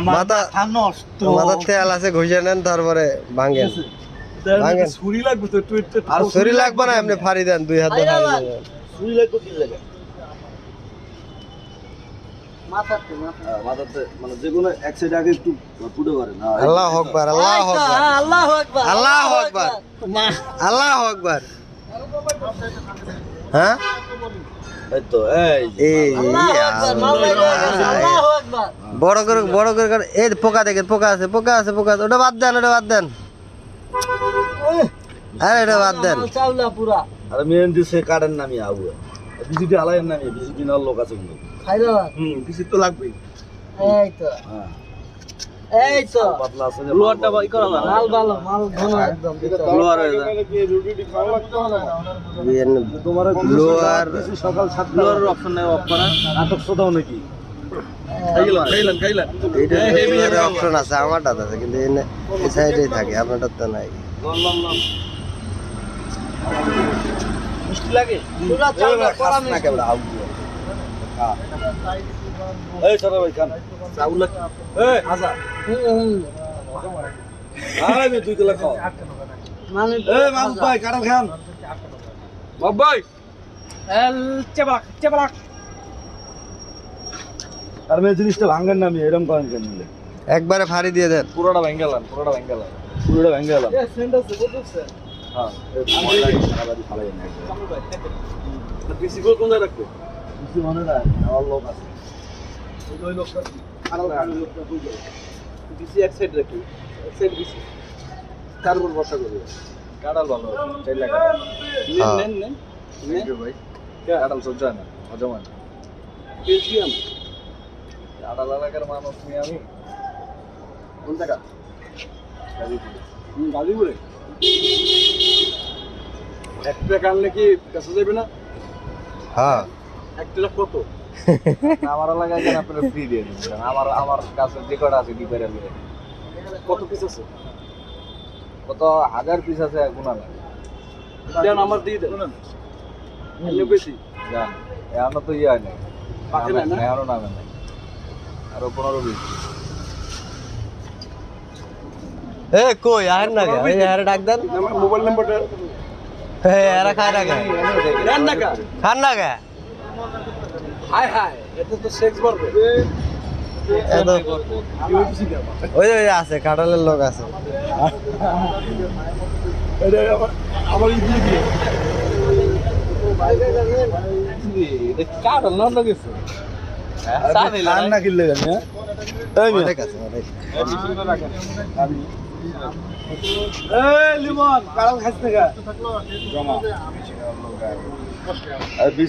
মাথা নষ্ট, মাথার তেল আছে ঘষে নেন, তারপরে ভাঙেন। ছুরি লাগবে তো, আর ছুরি লাগবে না, এমনি ফাড়ি দেন, 2 হাত দিয়ে ফাড়ি দেন। ছুরি লাগবে কি লাগে? মাথাতে মানে যে কোনো এক সাইড আগে একটু ফুটে পারে না। আল্লাহু আকবার, আল্লাহু আকবার, আল্লাহু আকবার, আল্লাহু আকবার, আল্লাহু আকবার। হ্যাঁ এই তো এই আল্লাহু আকবার, আল্লাহু আকবার। বড় করে কর। এই পোকা দেখেন, পোকা আছে, পোকা আছে, পোকা আছে। ওটা বাদ দেন, ওটা বাদ দেন, আরে এটা বাদ দেন। চাউলা পুরা আর মেন দিছে কাটেন নামি আউ বিজিটি আলাইন নামি বিজিটি নাল লোক আছে কিন্তু খাইরা বিজি তো লাগবেই। এই তো হ্যাঁ এই তো পাতলা আছে লোয়ারটা বাই করা না, মাল ভালো, মাল ঘন একদম। লোয়ার হয়ে যায়। তোমার লোয়ার সকাল 7টা লোয়ারের অপশন নাই, অফ করা। নাটক শোদাও নাকি? খাইলাম। এইটার অপশন আছে, আমারটা আছে, কিন্তু এই সাইডেই থাকে, আপনারটা তো নাই। মিষ্টি লাগে? পুরা চাউলা করা না কেবল আউ এই সরে ভাই খান চাউলা এই আজা আরে মে 2 কিলো খাও মানে এই মামু ভাই কাটাল খান বাবাই এল চেবলাক আর মে জিনিসটা ভাঙেন না আমি এরকম করেন কেন নিলে একবারে ফাড়ি দিয়ে দেন। পুরোটা ভেঙ্গেলাম। পুরোটা ভেঙে গেলাম সেন্ড আছে বুঝছ? হ্যাঁ এই ময়লা সারাবাড়ি ফালাই না পিসি গোল কোন জায়গায় রাখবে? কিছু মনে না আমার লোক আছে ওই লোকটা কাটাল খান লোকটা বুঝো। পিসি এক সাইড রাখি, এক সাইড পিসি। তার উপর বসা করবে। কাটাল ভালো চাই লাগা নেন নেন। ভাই কাটাল সহ্য হয় না হজম হয় না ক্যালসিয়াম কাটাল এলাকার মানুষ নিয়ে আমি কোন জায়গা? গাজীপুরে গাজীপুরে। এক ট্রাক আনলে কি কাছে যাবে না? হ্যাঁ এক ট্রাক কত? আমার এলাকায় যেন আপনারা ফ্রি দিয়ে দিচ্ছেন আমার কাছে যে কটা আছে ডিপারে মিলে কত পিস আছে? কত 1000 পিস আছে গুণা লাগে দেন আমার দিয়ে দেন। এলে বেশি। জান এখনো তো ইয়ে হয় না পাকে নাই না? এখনো নামে নাই আরো 15 20 এ কই আর না গে, এই আরে ডাক দেন। আমার মোবাইল নাম্বারটা এই আরে খায় না গে, দেন না কা? খান না গে। হাই হাই, এটা তো সেক্স বাড়বে। এত ওই ওই আছে, কাটালের লোক আছে। এটা আমার ই দিয়ে দিয়ে। এটা কাটাল না লাগেছে। আর না কিনলে কেন অনেক আছে, অনেক। এই লিমন কারাল খাস না জমা আর